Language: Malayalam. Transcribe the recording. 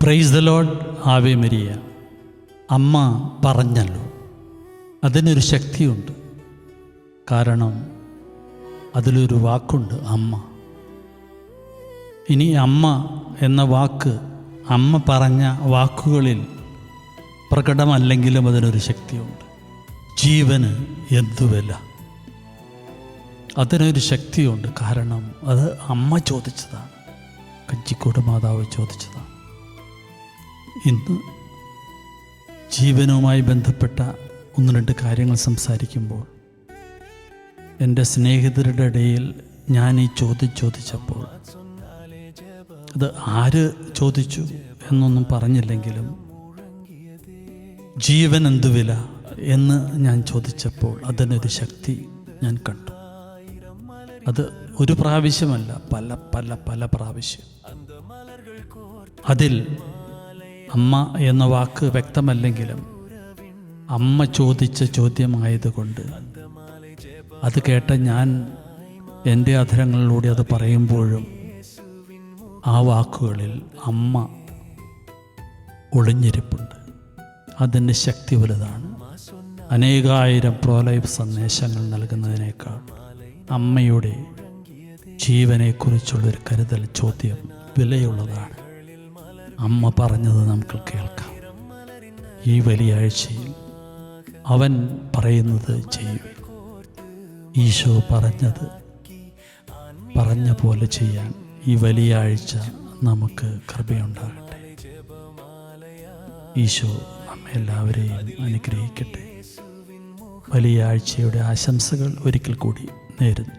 Praise the Lord. Ave Maria. അമ്മ പറഞ്ഞല്ലോ, അതിനൊരു ശക്തിയുണ്ട്. കാരണം അതിലൊരു വാക്കുണ്ട്, അമ്മ. ഇനി അമ്മ എന്ന വാക്ക് അമ്മ പറഞ്ഞ വാക്കുകളിൽ പ്രകടമല്ലെങ്കിലും അതിനൊരു ശക്തിയുണ്ട്. ജീവന് എന്തു വില, അതിനൊരു ശക്തിയുണ്ട്. കാരണം അത് അമ്മ ചോദിച്ചതാണ്, കഞ്ചിക്കോട് മാതാവ് ചോദിച്ചതാണ്. ഇന്ന് ജീവനുമായി ബന്ധപ്പെട്ട ഒന്ന് രണ്ട് കാര്യങ്ങൾ സംസാരിക്കുമ്പോൾ എൻ്റെ സ്നേഹിതരുടെ ഇടയിൽ ഞാൻ ഈ ചോദ്യം ചോദിച്ചപ്പോൾ അത് ആര് ചോദിച്ചു എന്നൊന്നും പറഞ്ഞില്ലെങ്കിലും ജീവൻ എന്തു വില എന്ന് ഞാൻ ചോദിച്ചപ്പോൾ അതിനൊരു ശക്തി ഞാൻ കണ്ടു. അത് ഒരു പ്രാവശ്യമല്ല, പല പല പല പ്രാവശ്യം. അതിൽ അമ്മ എന്ന വാക്ക് വ്യക്തമല്ലെങ്കിലും അമ്മ ചോദിച്ച ചോദ്യമായതുകൊണ്ട് അത് കേട്ട ഞാൻ എൻ്റെ അധരങ്ങളിലൂടെ അത് പറയുമ്പോഴും ആ വാക്കുകളിൽ അമ്മ ഒളിഞ്ഞിരിപ്പുണ്ട്. അതിൻ്റെ ശക്തി വലുതാണ്. അനേകായിരം പ്രോലൈഫ് സന്ദേശങ്ങൾ നൽകുന്നതിനേക്കാൾ അമ്മയുടെ ജീവനെക്കുറിച്ചുള്ളൊരു കരുതൽ ചോദ്യം വിലയുള്ളതാണ്. അമ്മ പറഞ്ഞത് നമുക്ക് കേൾക്കാം. ഈ വലിയ ആഴ്ചയിൽ അവൻ പറയുന്നത് ചെയ്യുക. ഈശോ പറഞ്ഞ പോലെ ചെയ്യാൻ ഈ വലിയ ആഴ്ച നമുക്ക് കൃപയുണ്ടാകട്ടെ. ഈശോ നമ്മെല്ലാവരെയും അനുഗ്രഹിക്കട്ടെ. വലിയ ആഴ്ചയുടെ ആശംസകൾ ഒരിക്കൽ കൂടി നേരുന്നു.